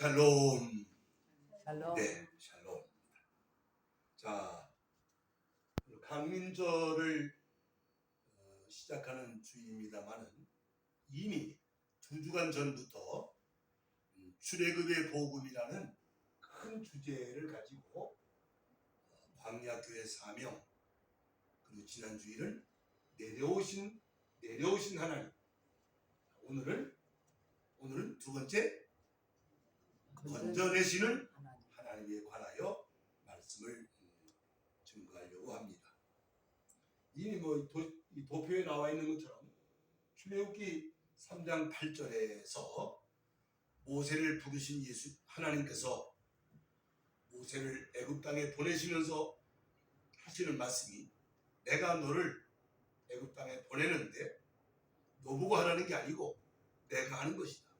샬롬. 샬롬. 네, 샬롬. 자, 강민절을 시작하는 주일입니다만은 이미 2주간 전부터 출애굽의 복음이라는 큰 주제를 가지고 광야교회 사명, 그리고 지난 주일은 내려오신 하나님. 오늘은 두 번째 건져내시는 하나님에 관하여 말씀을 증거하려고 합니다. 이미 이 도표에 나와 있는 것처럼 출애굽기 3장 8절에서 모세를 부르신 하나님께서 모세를 애굽 땅에 보내시면서 하시는 말씀이, 내가 너를 애굽 땅에 보내는데 너 보고 하라는 게 아니고 내가 하는 것이다.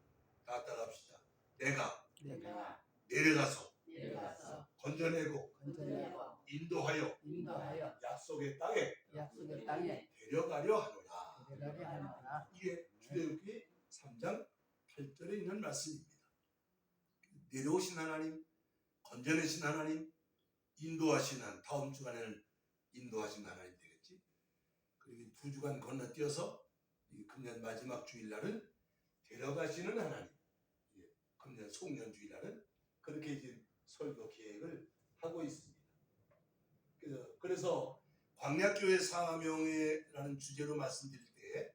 다 따라합시다. 내가 내려가서 건져내고 인도하여 약속의 땅에 데려가려 하노라. 이게 출애굽기 3장 8절에 있는 말씀입니다. 내려오신 하나님, 건져내신 하나님, 인도하신 하나님, 다음 주간에는 인도하신 하나님 되겠지. 그리고 2주간 건너뛰어서 금년 마지막 주일날은 데려가시는 하나님, 금년 송년 주일날은 그렇게 이제 설교 계획을 하고 있습니다. 그래서 광야교회 사명회라는 주제로 말씀드릴 때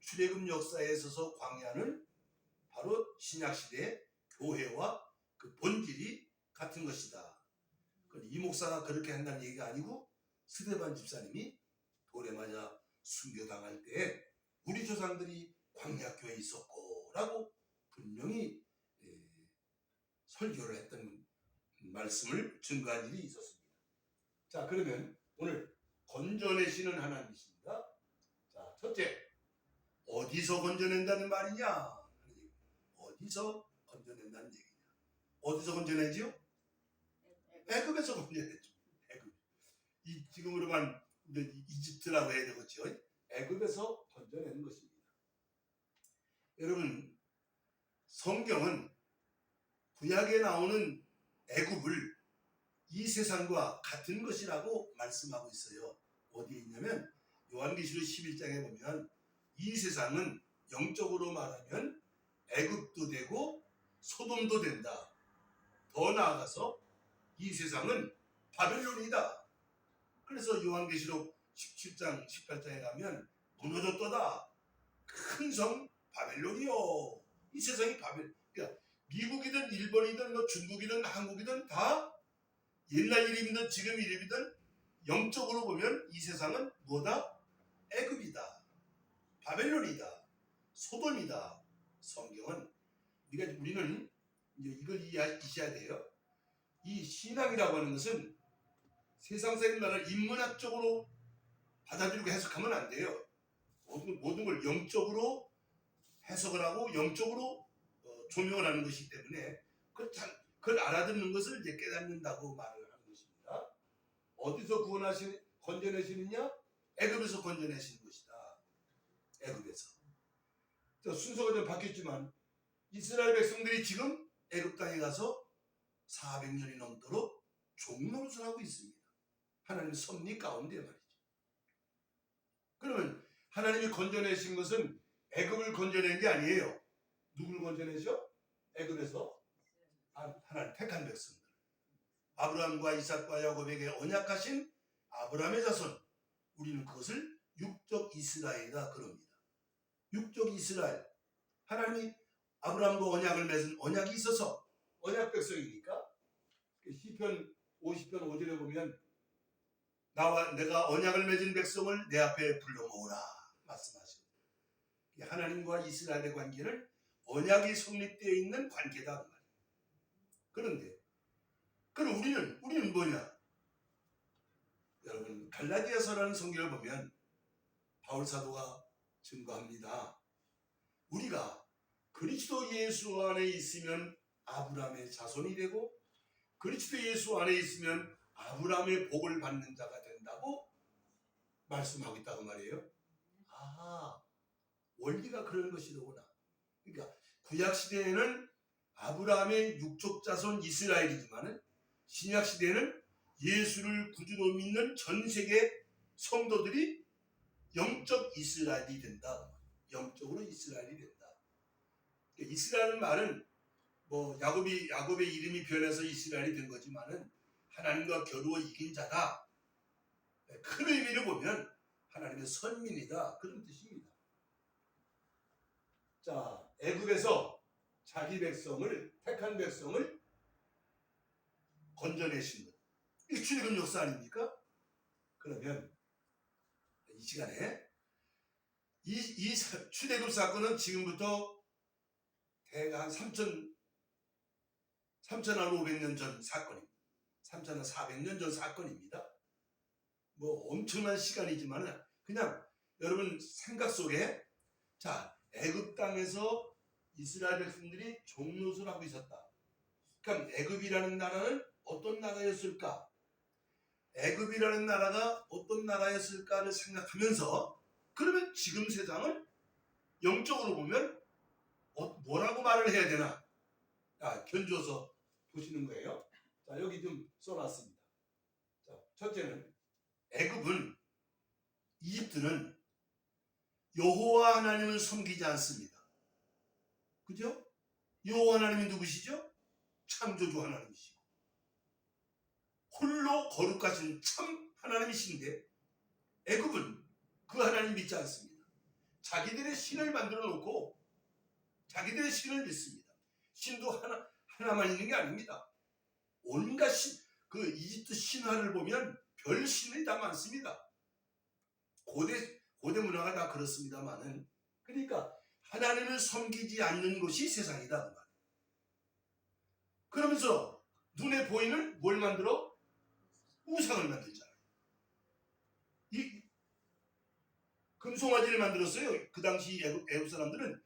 출애굽 역사에 있어서 광야는 바로 신약시대의 교회와 그 본질이 같은 것이다. 이 목사가 그렇게 한다는 얘기가 아니고 스데반 집사님이 돌에 맞아 순교당할 때 우리 조상들이 광야교회에 있었고 라고 분명히 설교를 했던 말씀을 증거한 일이 있었습니다. 자, 그러면 오늘 건져내시는 하나님이십니다. 자, 첫째, 어디서 건져낸다는 말이냐? 어디서 건져낸다는 얘기냐? 어디서 건져내지요? 애굽에서 건져냈죠. 애굽. 지금으로만 이집트라고 해야 되겠죠. 애굽에서 건져내는 것입니다. 여러분, 성경은 구약에 나오는 애굽을 이 세상과 같은 것이라고 말씀하고 있어요. 어디에 있냐면 요한계시록 11장에 보면 이 세상은 영적으로 말하면 애굽도 되고 소돔도 된다. 더 나아가서 이 세상은 바벨론이다. 그래서 요한계시록 17장 18장에 가면 무너졌도다. 큰 성 바벨론이요. 이 세상이 그러니까 미국이든 일본이든 중국이든 한국이든 다 옛날 이름이든 지금 이름이든 영적으로 보면 이 세상은 뭐다? 애굽이다. 바벨론이다. 소돔이다. 성경은 우리는 이제 이걸 이해하셔야 돼요. 이 신앙이라고 하는 것은 세상 사람들을 인문학적으로 받아들이고 해석하면 안 돼요. 모든 걸 영적으로 해석을 하고 영적으로 조명을 하는 것이기 때문에 그걸 알아듣는 것을 이제 깨닫는다고 말을 하는 것입니다. 어디서 건져내시느냐? 애굽에서 건져내시는 것이다. 애굽에서. 순서가 좀 바뀌었지만 이스라엘 백성들이 지금 애굽 땅에 가서 400년이 넘도록 종노릇을 하고 있습니다. 하나님의 섭리 가운데 말이죠. 그러면 하나님이 건져내신 것은 애굽을 건져낸 게 아니에요. 누구를 건져내죠? 애굽에서 하나님 택한 백성들. 아브라함과 이삭과 야곱에게 언약하신 아브라함의 자손. 우리는 그것을 육적 이스라엘이라 그럽니다. 육적 이스라엘. 하나님이 아브라함과 언약을 맺은 언약이 있어서 언약 백성이니까 시편 50편 5절에 보면 내가 언약을 맺은 백성을 내 앞에 불러 모으라 말씀하십니다. 하나님과 이스라엘의 관계는 언약이 성립되어 있는 관계다 그 말이에요. 그런데 그럼 우리는 뭐냐? 여러분, 갈라디아서라는 성경을 보면 바울 사도가 증거합니다. 우리가 그리스도 예수 안에 있으면 아브라함의 자손이 되고 그리스도 예수 안에 있으면 아브라함의 복을 받는 자가 된다고 말씀하고 있다고 말이에요. 원리가 그런 것이로구나. 그러니까 구약 시대에는 아브라함의 육족 자손 이스라엘이지만은 신약 시대에는 예수를 구주로 믿는 전 세계 성도들이 영적 이스라엘이 된다. 영적으로 이스라엘이 된다. 이스라엘 말은 뭐 야곱의 이름이 변해서 이스라엘이 된 거지만은 하나님과 겨루어 이긴 자다. 큰 의미를 보면 하나님의 선민이다. 그런 뜻입니다. 자, 애굽에서 자기 백성을, 택한 백성을 건져내신 것. 이게 출애굽 역사 아닙니까? 그러면 이 시간에 이 출애굽 사건은 지금부터 대략 한 3,500년 전 사건입니다. 3,400년 전 사건입니다. 뭐 엄청난 시간이지만 그냥 여러분 생각 속에 자, 애굽 땅에서 이스라엘 백성들이 종노릇을 하고 있었다. 그럼 애굽이라는 나라는 어떤 나라였을까? 애굽이라는 나라가 어떤 나라였을까를 생각하면서 그러면 지금 세상을 영적으로 보면 뭐라고 말을 해야 되나? 견주어서 보시는 거예요. 자, 여기 좀 써놨습니다. 자, 첫째는 애굽은, 이집트는 여호와 하나님을 섬기지 않습니다. 그죠? 여호와 하나님이 누구시죠? 창조주 하나님이시고 홀로 거룩하신 참 하나님이신데 애굽은 그 하나님 믿지 않습니다. 자기들의 신을 만들어 놓고 자기들의 신을 믿습니다. 신도 하나만 있는 게 아닙니다. 온갖 그 이집트 신화를 보면 별 신이 다 많습니다. 고대 문화가 다 그렇습니다만은, 그러니까 하나님을 섬기지 않는 것이 세상이다 그 말. 그러면서 눈에 보이는 뭘 만들어? 우상을 만들잖아요. 이 금송아지를 만들었어요. 그 당시 애굽 사람들은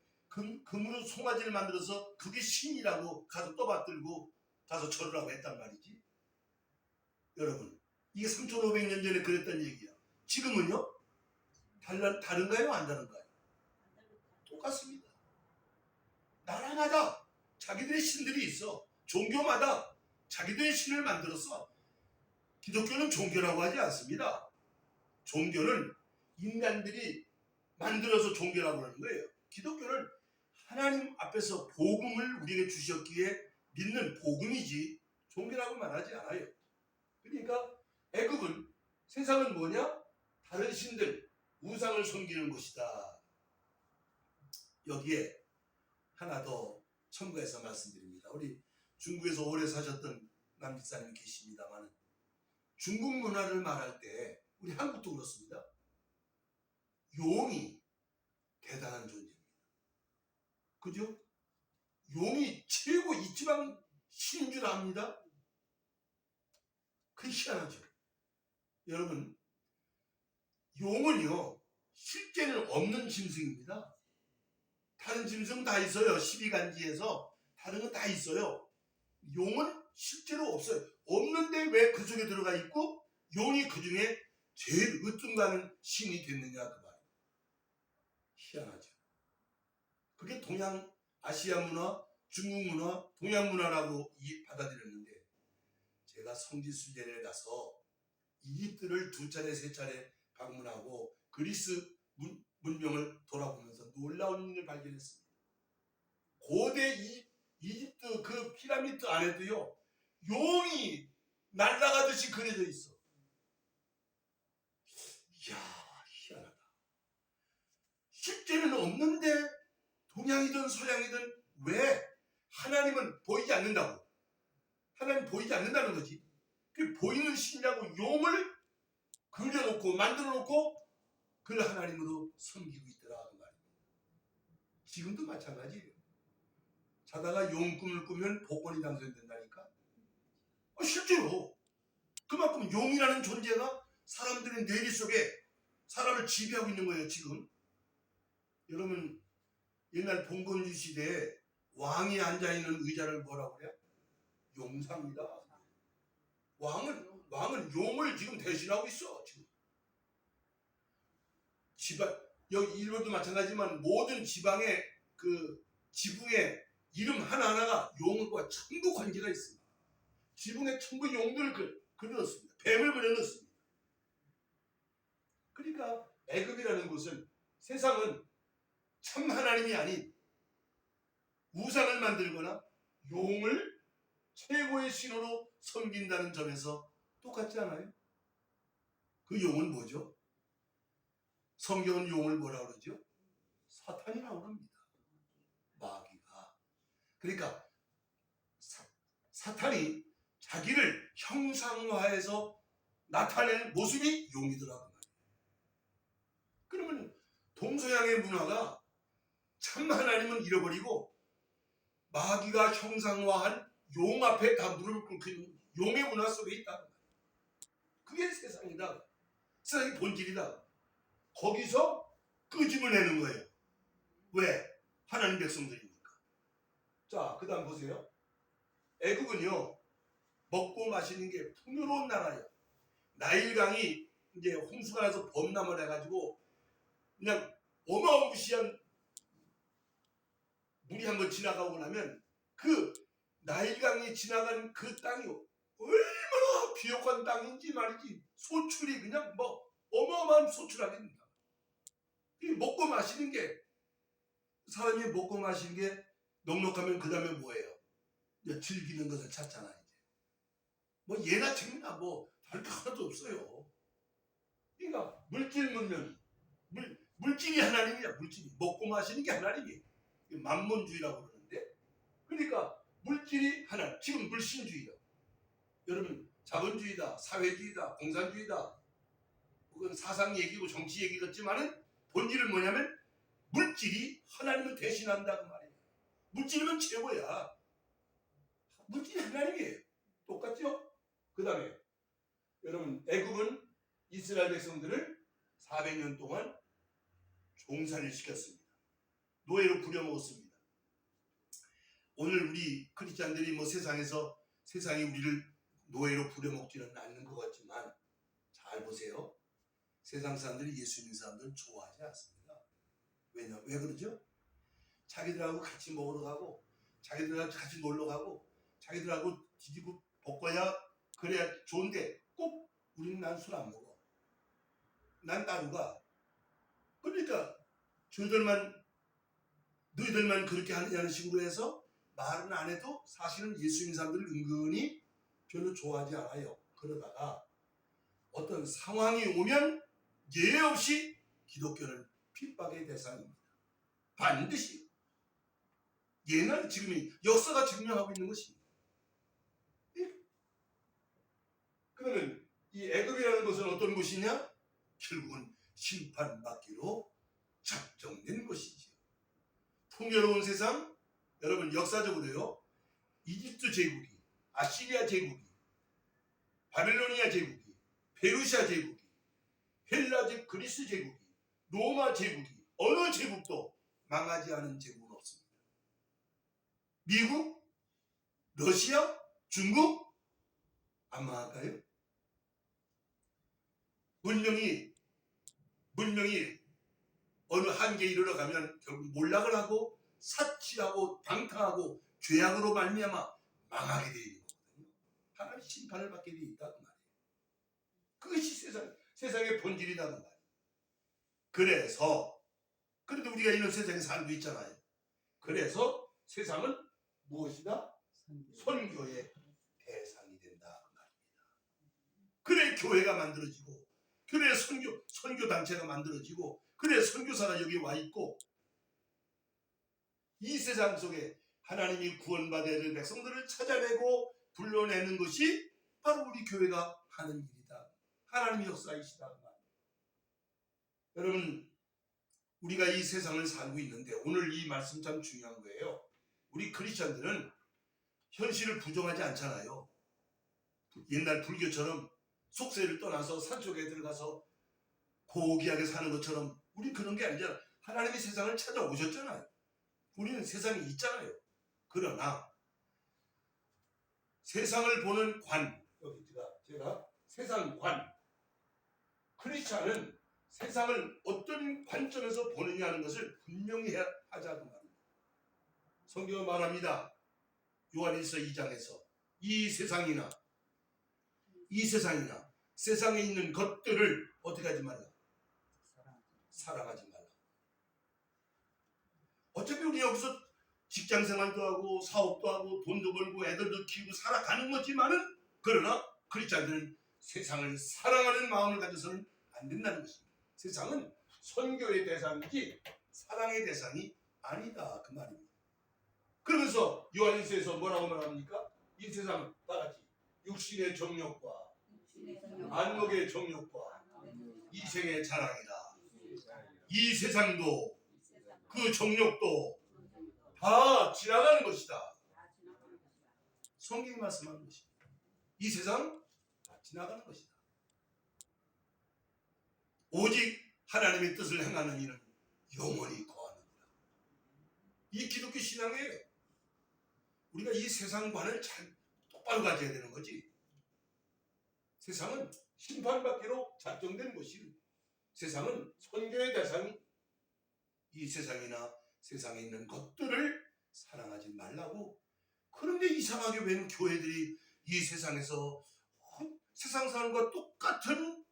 금으로 송아지를 만들어서 그게 신이라고 가서 떠받들고 가서 절을 하고 했단 말이지. 여러분, 이게 3,500년 전에 그랬던 얘기야. 지금은요? 다른가요? 안 다른가요? 똑같습니다. 나라마다 자기들의 신들이 있어. 종교마다 자기들의 신을 만들었어. 기독교는 종교라고 하지 않습니다. 종교는 인간들이 만들어서 종교라고 하는 거예요. 기독교는 하나님 앞에서 복음을 우리에게 주셨기에 믿는 복음이지 종교라고 말하지 않아요. 그러니까 애굽은, 세상은 뭐냐? 다른 신들, 우상을 섬기는 것이다. 여기에 하나 더 첨가해서 말씀드립니다. 우리 중국에서 오래 사셨던 남집사님이 계십니다만, 중국 문화를 말할 때 우리 한국도 그렇습니다. 용이 대단한 존재입니다. 그죠? 용이 최고 이지방 신인 줄 압니다. 그게 희한하죠. 여러분, 용은요 실제는 없는 짐승입니다. 다른 짐승 다 있어요. 12간지에서 다른 건 다 있어요. 용은 실제로 없어요. 없는데 왜 그 속에 들어가 있고 용이 그 중에 제일 으뜸가는 신이 됐느냐 그 말이에요. 희한하죠. 그게 동양 아시아 문화, 중국 문화, 동양 문화라고 받아들였는데, 제가 성지순례를 가서 이집트를 2차례 3차례 방문하고 그리스 문명을 돌아보면서 놀라운 일을 발견했습니다. 고대 이집트 그 피라미드 안에도요 용이 날아가듯이 그려져 있어. 이야, 희한하다. 실제는 없는데 동양이든 서양이든 왜 하나님은 보이지 않는다고? 하나님 보이지 않는다는 거지. 그 보이는 신이라고 용을 그려놓고 만들어놓고 그를 하나님으로 섬기고 있더라 그 말입니다. 지금도 마찬가지예요. 자다가 용 꿈을 꾸면 복권이 당선된다니까. 실제로 그만큼 용이라는 존재가 사람들의 뇌리 속에 사람을 지배하고 있는 거예요 지금. 여러분, 옛날 봉건주 시대에 왕이 앉아있는 의자를 뭐라고 그래요? 용사입니다. 왕은 용을 지금 대신하고 있어 지금. 여기 일본도 마찬가지지만 모든 지방의 그 지붕의 이름 하나하나가 전부 관계가 있습니다. 지붕에 전부 용들을 그려놓습니다. 뱀을 그려놓습니다. 그러니까 애굽이라는 곳은 세상은 참 하나님이 아닌 우상을 만들거나 용을 최고의 신호로 섬긴다는 점에서 똑같지 않아요? 그 용은 뭐죠? 성경은 용을 뭐라 그러죠? 사탄이라고 합니다. 마귀가. 그러니까 사탄이 자기를 형상화해서 나타낸 모습이 용이더라고 말이에요. 그러면 동서양의 문화가 참 하나님은 잃어버리고 마귀가 형상화한 용 앞에 다 무릎을 꿇고 있는 용의 문화 속에 있다. 그게 세상이다. 세상의 본질이다. 거기서 끄집어내는 거예요. 왜? 하나님 백성들이니까. 자, 그 다음 보세요. 애굽은요, 먹고 마시는 게 풍요로운 나라예요. 나일강이 이제 홍수가 나서 범람을 해가지고 그냥 어마무시한 물이 한번 지나가고 나면 그 나일강이 지나간 그 땅이 얼마나 비옥한 땅인지 말이지. 소출이 그냥 뭐 어마어마한 소출하겠습니다. 먹고 마시는 게, 사람이 먹고 마시는 게 넉넉하면 그 다음에 뭐예요? 이제 즐기는 것을 찾잖아. 이제 뭐 예나 책이나 뭐 다를 게 하나도 없어요. 그러니까 물질 문명, 물질이 하나님이야. 물질이 먹고 마시는 게 하나님이에요. 만몬주의라고 그러는데, 그러니까 물질이 하나. 지금 물신주의다. 여러분, 자본주의다, 사회주의다, 공산주의다, 혹은 사상 얘기고 정치 얘기 같지만은 본질은 뭐냐면 물질이 하나님을 대신한다고 말이에요. 물질이면 최고야. 물질이 하나님이에요. 똑같죠? 그 다음에 여러분, 애굽은 이스라엘 백성들을 400년 동안 종살이를 시켰습니다. 노예로 부려먹었습니다. 오늘 우리 크리스찬들이 뭐 세상이 우리를 노예로 부려먹지는 않는 것 같지만, 잘 보세요. 세상 사람들이 예수 믿는 사람들은 좋아하지 않습니다. 왜 그러죠? 자기들하고 같이 먹으러 가고, 자기들하고 같이 놀러 가고, 자기들하고 뒤지고 볶아야 그래야 좋은데, 꼭 우리는 난 술 안 먹어. 난 따로 가. 그러니까 너희들만 그렇게 하느냐는 식으로 해서 말은 안 해도 사실은 예수 믿는 사람들을 은근히 별로 좋아하지 않아요. 그러다가 어떤 상황이 오면 예외 없이 기독교는 핍박의 대상입니다. 반드시. 예는 지금이 역사가 증명하고 있는 것입니다. 그러면 이 애굽이라는 것은 어떤 곳이냐? 결국은 심판받기로 작정된 것이지요. 풍요로운 세상, 여러분 역사적으로요, 이집트 제국이, 아시리아 제국이, 바빌로니아 제국이, 페르시아 제국이, 헬라 제국, 그리스 제국이, 로마 제국이, 어느 제국도 망하지 않은 제국은 없습니다. 미국, 러시아, 중국 안 망할까요? 문명이 어느 한계에 이르러가면 결국 몰락을 하고 사치하고 방탕하고 죄악으로 말미암아 망하게 되어 있는 거거든요. 하나님 심판을 받게 되어 있다고 말이에요. 그것이 세상의 본질이라는 말이에요. 그래도 우리가 이런 세상에 살고 있잖아요. 그래서 세상은 무엇이다? 선교의 대상이 된다 그 말입니다. 그래 교회가 만들어지고, 그래 선교 단체가 만들어지고, 그래 선교사가 여기 와 있고, 이 세상 속에 하나님이 구원받아야 될 백성들을 찾아내고 불러내는 것이 바로 우리 교회가 하는 일이다. 하나님의 역사이시다. 여러분, 우리가 이 세상을 살고 있는데 오늘 이 말씀 참 중요한 거예요. 우리 크리스천들은 현실을 부정하지 않잖아요. 옛날 불교처럼 속세를 떠나서 산속에 들어가서 고귀하게 사는 것처럼 우리 그런 게 아니잖아. 하나님이 세상을 찾아오셨잖아요. 우리는 세상에 있잖아요. 그러나 세상을 보는 관, 여기 제가 세상관, 크리스찬은 세상을 어떤 관점에서 보느냐 하는 것을 분명히 하자고 말합니다. 성경은 말합니다. 요한일서 2장에서 이 세상이나 세상에 있는 것들을 어떻게 하지 말라? 사랑하지 말라. 어차피 우리 여기서 직장 생활도 하고 사업도 하고 돈도 벌고 애들도 키우고 살아가는 거지만은, 그러나 크리스찬들은 세상을 사랑하는 마음을 가져서는 안 된다는 것입니다. 세상은 선교의 대상이지 사랑의 대상이 아니다, 그 말입니다. 그러면서 요한일서에서 뭐라고 말합니까? 이 세상은 다같이 육신의 정욕과 안목의 정욕과 이생의 자랑이다. 이 세상도 그 정욕도 다 지나가는 것이다. 성경이 말씀하는 것입니다. 이 세상 다 지나가는 것이다. 오직 하나님의 뜻을 행하는 이는 영원히 거하느니라. 이 기독교 신앙이에요. 우리가 이 세상관을 잘 똑바로 가져야 되는 거지. 세상은 심판받기로 작정된 것이고, 세상은 선교의 대상이 이 세상이나 세상에 있는 것들을 사랑하지 말라고. 그런데 이상하게 웬 교회들이 이 세상에서 세상 사람과 똑같은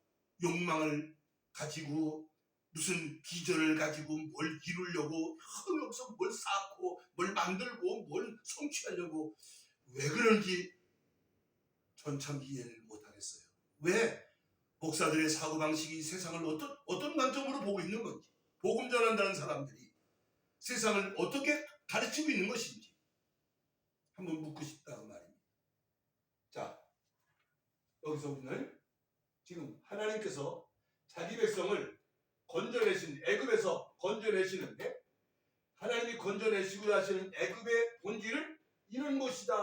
욕망을 가지고 무슨 비전을 가지고 뭘 이루려고 여기서 뭘 쌓고 뭘 만들고 뭘 성취하려고 왜 그런지 전 참 이해를 못하겠어요. 왜 목사들의 사고방식이 세상을 어떤 관점으로 보고 있는 건지, 복음 전한다는 사람들이 세상을 어떻게 가르치고 있는 것인지 한번 묻고 싶다고 말입니다. 자, 여기서 우리는 지금 하나님께서 자기 백성을 건져내신, 애굽에서 건져내시는데, 하나님이 건져내시고 하시는 애굽의 본질은 이런 것이다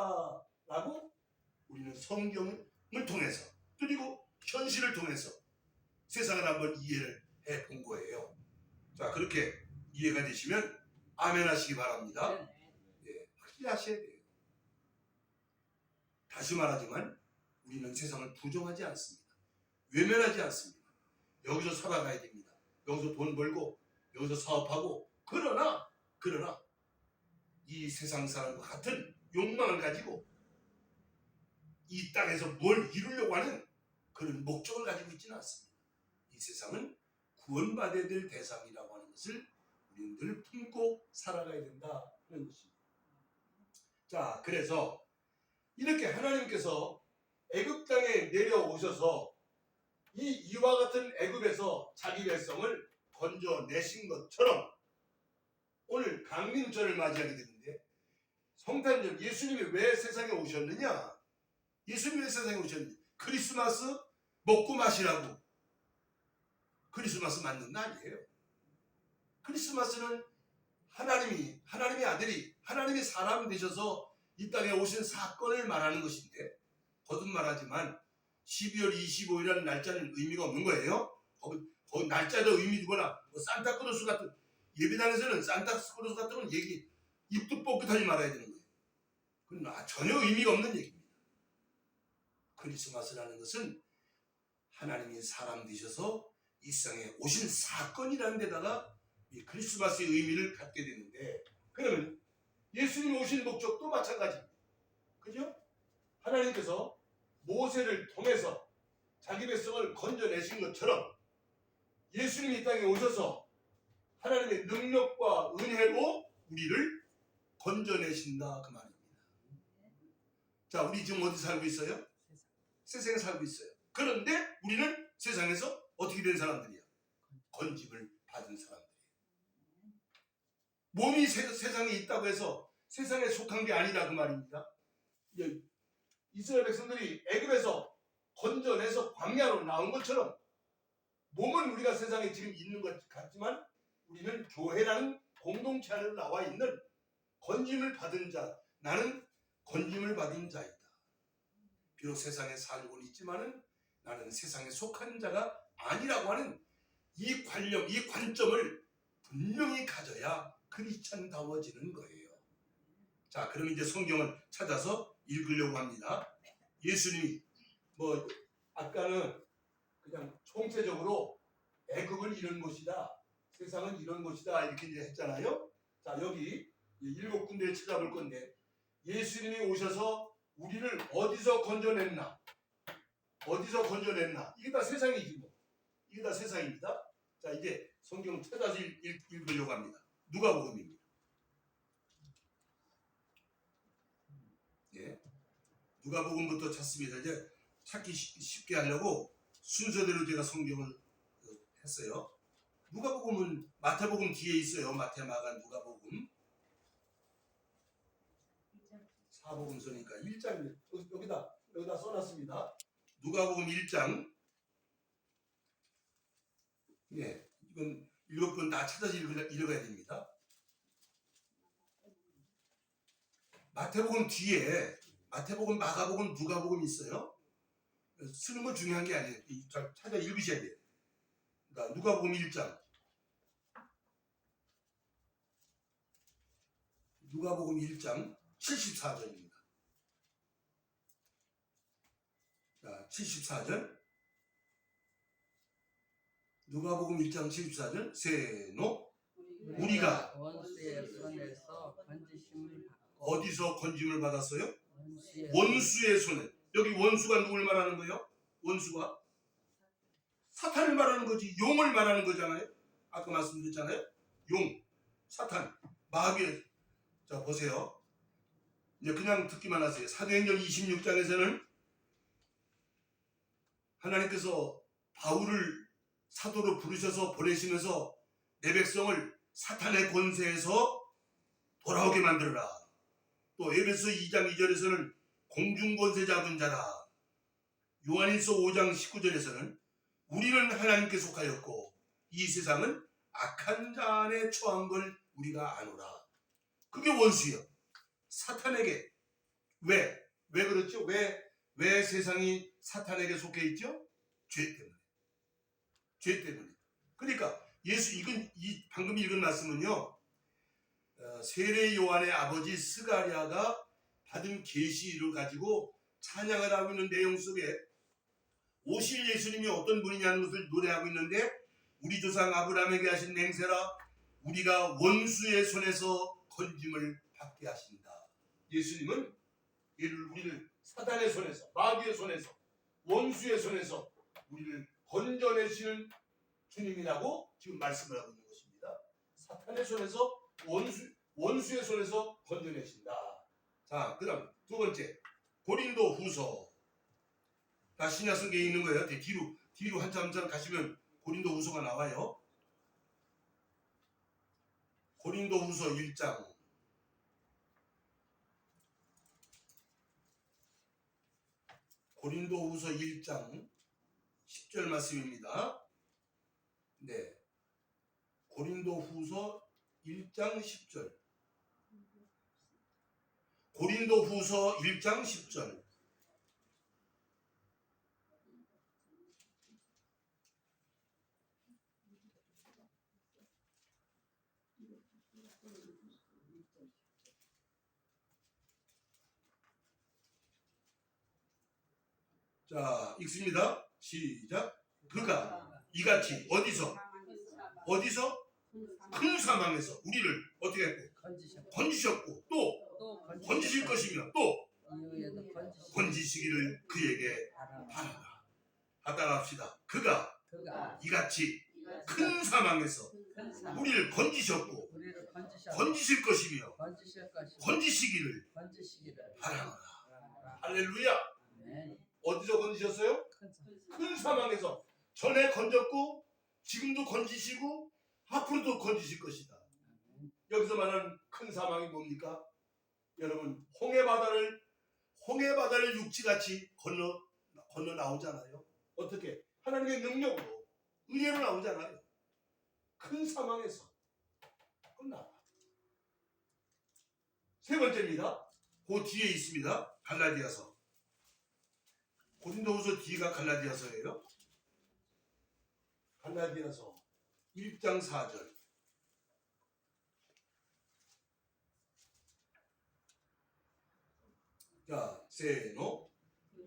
라고 우리는 성경을 통해서, 그리고 현실을 통해서 세상을 한번 이해를 해본 거예요. 자, 그렇게 이해가 되시면 아멘 하시기 바랍니다. 예, 확실히 하셔야 돼요. 다시 말하지만 우리는 세상을 부정하지 않습니다. 외면하지 않습니다. 여기서 살아가야 됩니다. 여기서 돈 벌고 여기서 사업하고, 그러나 이 세상 사람과 같은 욕망을 가지고 이 땅에서 뭘 이루려고 하는 그런 목적을 가지고 있지는 않습니다. 이 세상은 구원받아야 될 대상이라고 하는 것을 우리는 늘 품고 살아가야 된다 하는 것입니다. 자, 그래서 이렇게 하나님께서 애굽 땅에 내려오셔서 이와 같은 애굽에서 자기 백성을 건져내신 것처럼 오늘 강림절을 맞이하게 되는데, 성탄절, 예수님이 왜 세상에 오셨느냐? 예수님이 왜 세상에 오셨느냐? 크리스마스 먹고 마시라고. 크리스마스 맞는 날이에요. 크리스마스는 하나님의 아들이, 하나님이 사람 되셔서 이 땅에 오신 사건을 말하는 것인데, 거듭 말하지만 12월 25일이라는 날짜는 의미가 없는 거예요. 거기 날짜도 의미 두거나 뭐 산타크로스 같은, 예배당에서는 산타크로스 같은 건 얘기 입도 뻗긋하지 말아야 되는 거예요. 그건 전혀 의미가 없는 얘기입니다. 크리스마스라는 것은 하나님이 사람 되셔서 이 세상에 오신 사건이라는 데다가 이 크리스마스의 의미를 갖게 되는데, 그러면 예수님 오신 목적도 마찬가지입니다. 그죠? 하나님께서 모세를 통해서 자기 백성을 건져내신 것처럼 예수님이 이 땅에 오셔서 하나님의 능력과 은혜로 우리를 건져내신다, 그 말입니다. 자, 우리 지금 어디 살고 있어요? 세상에 살고 있어요. 그런데 우리는 세상에서 어떻게 된 사람들이야? 건짐을 받은 사람들이에요. 몸이 세상에 있다고 해서 세상에 속한 게 아니라 그 말입니다. 이스라엘 백성들이 애굽에서 건져내서 광야로 나온 것처럼 몸은 우리가 세상에 지금 있는 것 같지만 우리는 교회라는 공동체 안에 나와 있는 건짐을 받은 자, 나는 건짐을 받은 자이다. 비록 세상에 살고는 있지만은 나는 세상에 속한 자가 아니라고 하는 이 관념, 이 관점을 분명히 가져야 크리스찬다워지는 거예요. 자, 그럼 이제 성경을 찾아서 읽으려고 합니다. 예수님이 아까는 그냥 총체적으로 애굽은 이런 곳이다, 세상은 이런 곳이다 이렇게 이제 했잖아요. 자, 여기 7 군데를 찾아볼 건데 예수님이 오셔서 우리를 어디서 건져냈나? 어디서 건져냈나? 이게 다 세상이지 뭐. 이게 다 세상입니다. 자, 이제 성경 찾아서 읽으려고 합니다. 누가복음입니다. 예. 누가복음부터 찾습니다. 이제 찾기 쉽게 하려고 순서대로 제가 성경을 했어요. 누가복음은 마태복음 뒤에 있어요. 마태, 마가, 누가복음. 사복음서니까 1장 여기다 써놨습니다. 누가복음 1장. 예, 이건 7번 다 찾아서 읽어야 됩니다. 마태복음 뒤에 마태복음, 마가복음, 누가복음 있어요. 쓰는 건 중요한 게 아니에요. 잘 찾아 읽으셔야 돼요. 그러니까 누가복음 1장. 누가복음 1장 74절입니다. 자, 74절. 누가복음 1장 74절. 세노. 우리가 원수의 손에서 건지심을 받고 어디서 건짐을 받았어요? 원수의 원수의 손에. 여기 원수가 누굴 말하는 거예요? 원수가 사탄을 말하는 거지. 용을 말하는 거잖아요. 아까 말씀드렸잖아요. 용, 사탄, 마귀. 자, 보세요. 이제 그냥 듣기만 하세요. 사도행전 26장에서는 하나님께서 바울을 사도로 부르셔서 보내시면서 내 백성을 사탄의 권세에서 돌아오게 만들어라. 또 에베소 2장 2절에서는 공중권세 잡은 자라. 요한일서 5장 19절에서는 우리는 하나님께 속하였고 이 세상은 악한 자 안에 처한 걸 우리가 아노라. 그게 원수예요. 사탄에게. 왜 그렇죠? 왜 세상이 사탄에게 속해 있죠? 죄 때문에. 죄 때문에. 그러니까 이 방금 읽은 말씀은요, 세례 요한의 아버지 스가랴가 받은 계시를 가지고 찬양을 하고 있는 내용 속에 오실 예수님이 어떤 분이냐는 것을 노래하고 있는데, 우리 조상 아브라함에게 하신 맹세라 우리가 원수의 손에서 건짐을 받게 하신다. 예수님은 우리를 사단의 손에서, 마귀의 손에서, 원수의 손에서 우리를 건져내시는 주님이라고 지금 말씀을 하고 있는 것입니다. 사탄의 손에서, 원수의 손에서 건져내신다. 자, 그 다음 두 번째, 고린도 후서. 다 신약성경에 있는 거예요. 뒤로 한참 가시면 고린도 후서가 나와요. 고린도 후서 1장. 고린도 후서 1장 10절 말씀입니다. 네. 고린도 후서 1장 10절. 고린도 후서 1장 10절. 자, 읽습니다. 시작. 그가 이같이 어디서 큰 사망에서 우리를 어떻게 했고 건지셨고 또 건지실 것이며 또 건지시기를 그에게 바라라. 하다 합시다. 그가 이같이 큰 사망에서 우리를 건지셨고 건지실 것이며 건지시기를 바라라. 할렐루야. 어디서 건지셨어요? 큰 사망에서. 전에 건졌고 지금도 건지시고 앞으로도 건지실 것이다. 여기서 말하는 큰 사망이 뭡니까? 여러분, 홍해바다를 육지같이 건너 나오잖아요. 어떻게? 하나님의 능력으로, 은혜로 나오잖아요. 큰 사망에서 끝나. 세 번째입니다. 그 뒤에 있습니다. 갈라디아서. 고린도후서 뒤가 갈라디아서예요. 갈라디아서 1장 4절. 자, 세노.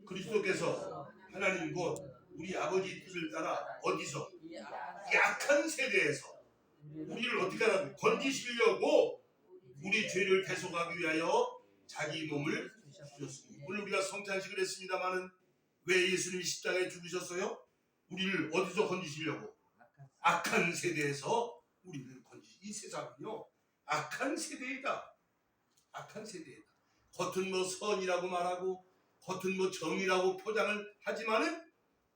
그리스도께서 하나님 곧 우리 아버지 뜻을 따라 어디서? 약한 세대에서 우리를 어떻게 하라고? 건지시려고 우리 죄를 대속하기 위하여 자기 몸을 주셨습니다. 오늘 우리가 성찬식을 했습니다마는 왜 예수님이 십자가에 죽으셨어요? 우리를 어디서 건지시려고? 악한 세대에서 우리를 건지시. 이 세상은요 악한 세대이다. 악한 세대이다. 겉은 뭐 선이라고 말하고 겉은 뭐 정이라고 포장을 하지만은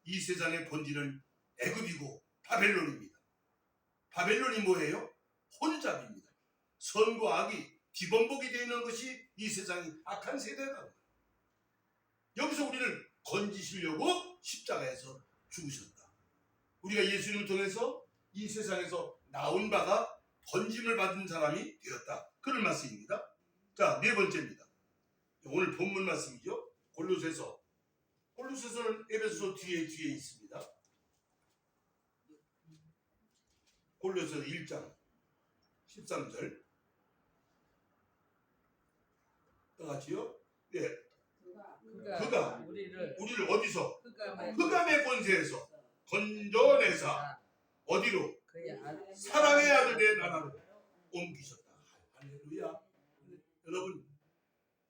이 세상의 본질은 애굽이고 바벨론입니다. 바벨론이 뭐예요? 혼잡입니다. 선과 악이 뒤범벅이 되어 있는 것이 이 세상의 악한 세대다. 여기서 우리를 건지시려고 십자가에서 죽으셨다. 우리가 예수님을 통해서 이 세상에서 나온 바가 건짐을 받은 사람이 되었다. 그런 말씀입니다. 자, 네 번째입니다. 오늘 본문 말씀이죠. 골로새서. 골로새서는 에베소 뒤에 있습니다. 골로새서 1장 13절. 똑같이요? 예. 그가 우리를 어디서? 흑암의 권세에서 건져내사 어디로? 사랑의 아들의 나라로 옮기셨다. 할렐루야. 여러분,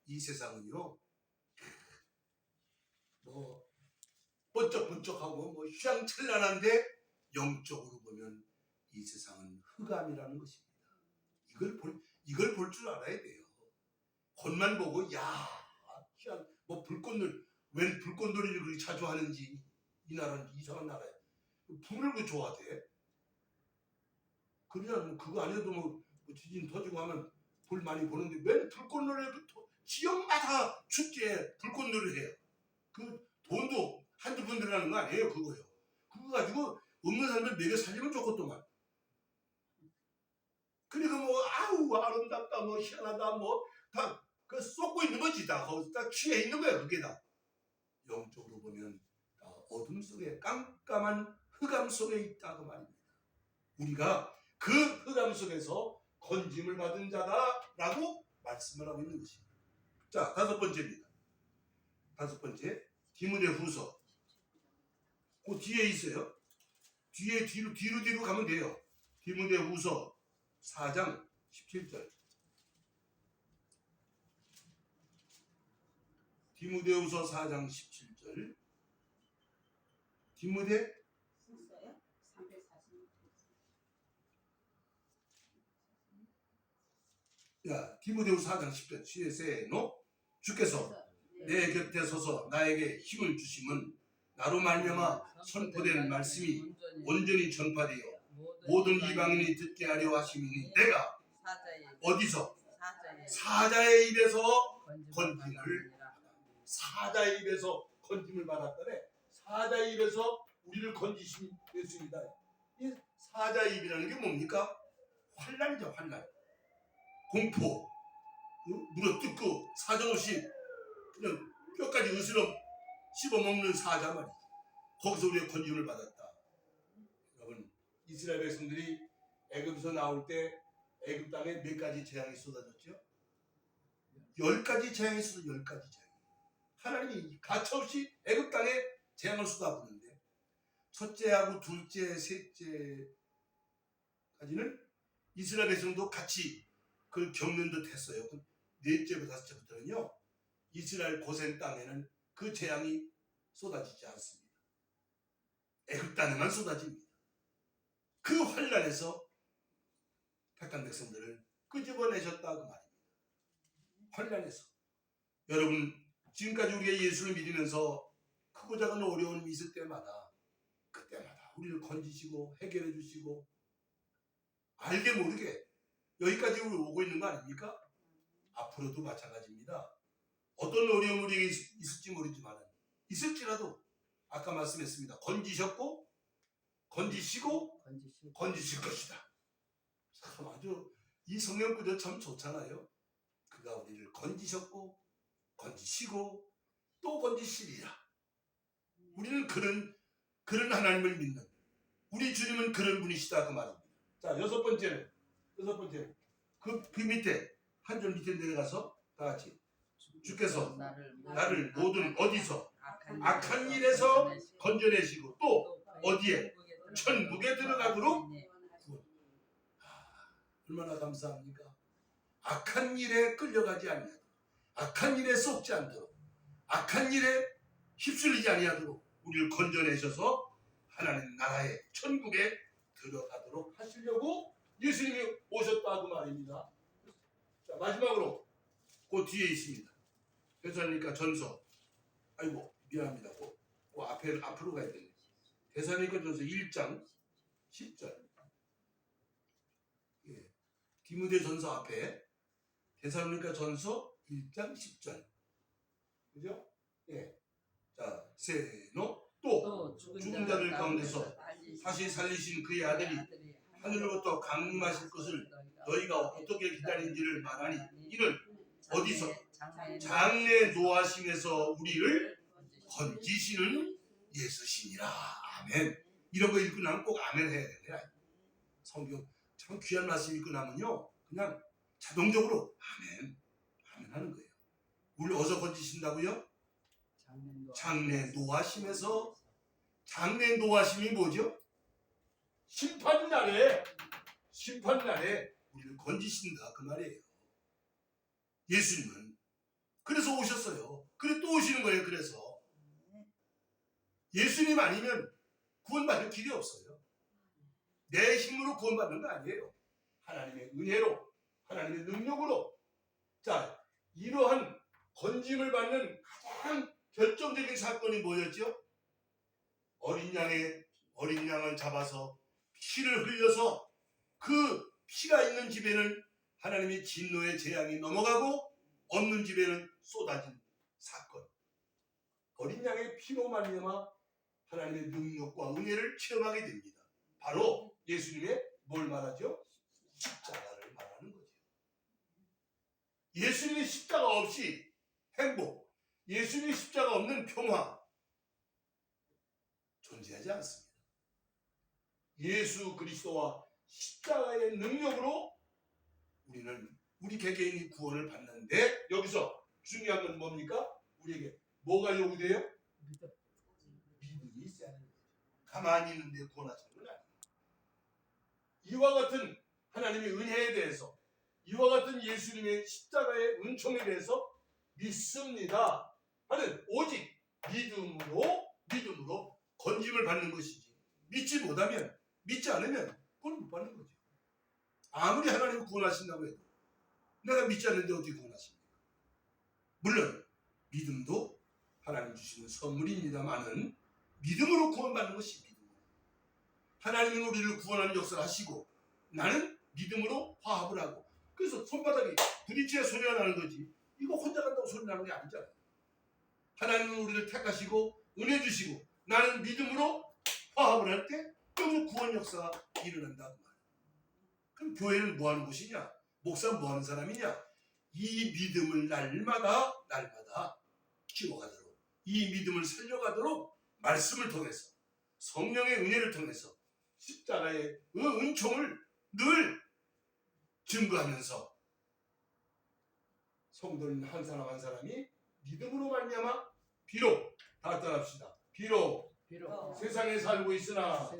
이 세상은요 뭐 번쩍번쩍하고 뭐 휘황찬란한데 영적으로 보면 이 세상은 흑암이라는 것입니다. 이걸 볼 줄 알아야 돼요. 겉만 보고 뭐 불꽃놀이, 웬 불꽃놀이를 그렇게 자주 하는지, 이 나라는 이상한 나라야. 불을 그 좋아하대. 그냥 뭐 그거 안 해도 뭐 지진 터지고 하면 불 많이 보는데 웬 불꽃놀이를 지역마다 축제에 불꽃놀이를 해요. 그 돈도 한두 번 들어가는 거 아니에요. 그거요. 그거 가지고 없는 사람들 먹여 살리면 좋겠더만. 그러니까 뭐 아우 아름답다 뭐 희한하다 뭐 다 그 쏟고 있는 거지. 다 거기서 다 취해 있는 거야. 그게 다 영적으로 보면 다 어둠 속에 깜깜한 흑암 속에 있다 그 말입니다. 우리가 그 흑암 속에서 건짐을 받은 자다라고 말씀을 하고 있는 것입니다. 자, 다섯 번째입니다. 다섯 번째, 디모데후서. 그 뒤에 있어요. 뒤로 가면 돼요. 디모데후서 4장 17절. 디모데후서 4장 17절. 디모데 썼어요? 346. 야, 디모데후서 4장 10절. 시에세노 주께서 내 곁에 서서 나에게 힘을 주심은 나로 말미암아 선포된 말씀이 온전히 전파되어 모든 이방인이 듣게 하려 하심이니 내가 어디서? 사자의 입에서 사자의 입에서 건짐을 받았더래. 사자의 입에서 우리를 건지신 예수입니다. 이 사자의 입이라는 게 뭡니까? 환란이죠. 환란. 공포. 물어뜯고 사정없이 그냥 뼈까지 으스러 씹어먹는 사자 말이죠. 거기서 우리가 건짐을 받았다. 여러분, 이스라엘 백성들이 애굽에서 나올 때 애굽 땅에 몇 가지 재앙이 쏟아졌죠? 10가지 재앙이 쏟아졌어요. 10가지 재앙. 하나님이 가차없이 애굽 땅에 재앙을 쏟아붓는데 첫째하고 둘째, 셋째까지는 이스라엘 백성도 같이 그걸 겪는 듯 했어요. 넷째부터 다섯째부터는요, 이스라엘 고센 땅에는 그 재앙이 쏟아지지 않습니다. 애굽 땅에만 쏟아집니다. 그 환란에서 택한 백성들을 끄집어내셨다 그 말입니다. 환란에서. 여러분, 지금까지 우리가 예수를 믿으면서 크고 작은 어려움이 있을 때마다 그때마다 우리를 건지시고 해결해 주시고 알게 모르게 여기까지 오고 있는 거 아닙니까? 앞으로도 마찬가지입니다. 어떤 어려움이 우리에게 있을지 모르지만 있을지라도 아까 말씀했습니다. 건지셨고 건지시고 건지실 것이다. 참 아주 이 성경 구절 참 좋잖아요. 그가 우리를 건지셨고 건지시고 또 건지시리라. 우리는 그런 하나님을 믿는 우리 주님은 그런 분이시다 그 말입니다. 자, 여섯 번째는 그 밑에 한 절 밑에 내려가서 다 같이 주께서 나를 모든 어디서 악한 일에서 건져내시고 또 어디에 천국에 들어가도록 얼마나 감사합니까? 악한 일에 끌려가지 않는 악한 일에 썩지 않도록, 악한 일에 휩쓸리지 아니하도록 우리를 건져내셔서 하나님 나라의 천국에 들어가도록 하시려고 예수님이 오셨다고 말입니다. 자, 마지막으로 그 뒤에 있습니다. 데살로니가 전서, 아이고 미안합니다. 그 앞으로 가야 되네. 데살로니가 전서 1장 10절. 예. 디모데 전서 앞에 데살로니가 전서 1장 10절. 그죠? 예. 자, 세노 또 죽은 자들 가운데서 다시 살리신 그의 아들이 하늘로부터 강림하실 것을 너희가 어떻게 기다린지를 말하니 이는 어디서? 장래 노하심에서 우리를 건지시는 예수시니라. 아멘. 이런 거 읽고 나면 꼭 아멘 해야 됩니다. 성경 참 귀한 말씀 읽고 나면요 그냥 자동적으로 아멘 아멘 하는 거예요. 우리 어디서 건지신다고요? 장래 노하심에서. 장래 노하심이 뭐죠? 심판날에 우리를 건지신다 그 말이에요. 예수님은 그래서 오셨어요. 그래 또 오시는 거예요. 그래서 예수님 아니면 구원받을 길이 없어요. 내 힘으로 구원받는 거 아니에요. 하나님의 은혜로, 하나님의 능력으로. 자, 이러한 건짐을 받는 가장 결정적인 사건이 뭐였죠? 어린 양을 잡아서 피를 흘려서 그 피가 있는 집에는 하나님의 진노의 재앙이 넘어가고 없는 집에는 쏟아진 사건. 어린 양의 피로 말미암아 하나님의 능력과 은혜를 체험하게 됩니다. 바로 예수님의 뭘 말하죠? 십자가를 말하는 거죠. 예수님의 십자가 없이 행복, 예수님의 십자가 없는 평화 존재하지 않습니다. 예수 그리스도와 십자가의 능력으로 우리 개개인이 구원을 받는데 여기서 중요한 건 뭡니까? 우리에게 뭐가 요구돼요? 믿음이 있어야 하는 거죠. 가만히 있는데 구원하시는 건 아니에요. 이와 같은 하나님의 은혜에 대해서, 이와 같은 예수님의 십자가의 은총에 대해서 믿습니다 하는 오직 믿음으로 건짐을 받는 것이지, 믿지 못하면, 믿지 않으면 그걸 못 받는 거죠. 아무리 하나님을 구원하신다고 해도 내가 믿지 않는데 어떻게 구원하십니까? 물론 믿음도 하나님 주시는 선물입니다만은 믿음으로 구원받는 것이 믿음으로. 하나님은 우리를 구원하는 역사를 하시고 나는 믿음으로 화합을 하고, 그래서 손바닥이 부딪혀야 소리가 나는 거지, 이거 혼자 간다고 소리 나는 게 아니잖아요. 하나님은 우리를 택하시고 은혜 주시고 나는 믿음으로 화합을 할 때 여기서 구원 역사가 일어난다고 말이에요. 그럼 교회는 뭐 하는 곳이냐? 목사는 뭐 하는 사람이냐? 이 믿음을 날마다 키워가도록, 이 믿음을 살려가도록 말씀을 통해서, 성령의 은혜를 통해서 십자가의 그 은총을 늘 증거하면서 성도는 한 사람 한 사람이 믿음으로 말미암아 비록 다 따라합시다. 비록 세상에 살고 있으나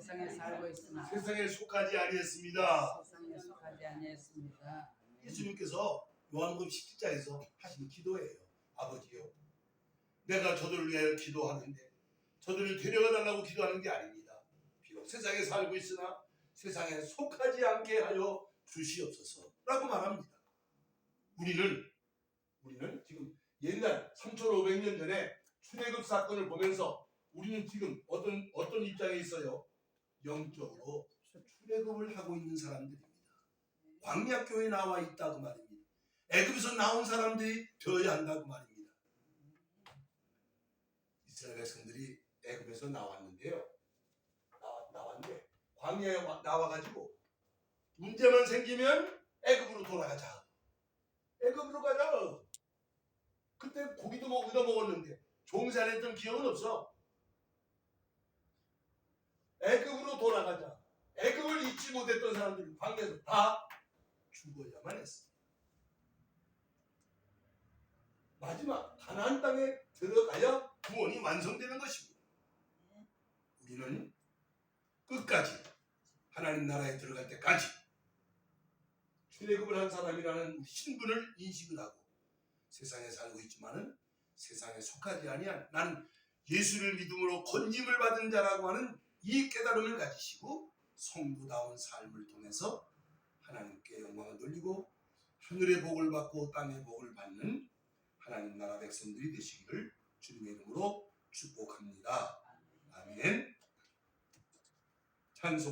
세상에 속하지 아니했습니다. 예수님께서 요한복음 17장에서 하신 기도예요. 아버지요, 내가 저들을 위해 기도하는데 저들을 데려가 달라고 기도하는 게 아닙니다. 비록 세상에 살고 있으나 세상에 속하지 않게 하여 주시옵소서 라고 말합니다. 우리는 지금 옛날 3500년 전에 출애굽 사건을 보면서 우리는 지금 어떤 입장에 있어요? 영적으로 출애굽을 하고 있는 사람들입니다. 광야교회에 나와 있다고 말입니다. 애굽에서 나온 사람들이 되어야 한다고 말입니다. 이스라엘 백성들이 애굽에서 나왔는데요. 나왔는데 광야에 나와가지고 문제만 생기면 애굽으로 돌아가자. 애굽으로 가자. 그때 고기도 얻어 먹었는데 종살했던 기억은 없어. 애굽으로 돌아가자. 애굽을 잊지 못했던 사람들이 광야에서 다 죽어야만 했어. 마지막 가나안 땅에 들어가야 구원이 완성되는 것입니다. 우리는 끝까지 하나님 나라에 들어갈 때까지 출애굽을 한 사람이라는 신분을 인식을 하고 세상에 살고 있지만은 세상에 속하지 아니한 나는 예수를 믿음으로 건짐을 받은 자라고 하는 이 깨달음을 가지시고 성도다운 삶을 통해서 하나님께 영광을 돌리고 하늘의 복을 받고 땅의 복을 받는 하나님 나라 백성들이 되시기를 주님의 이름으로 축복합니다. 아멘. 찬송.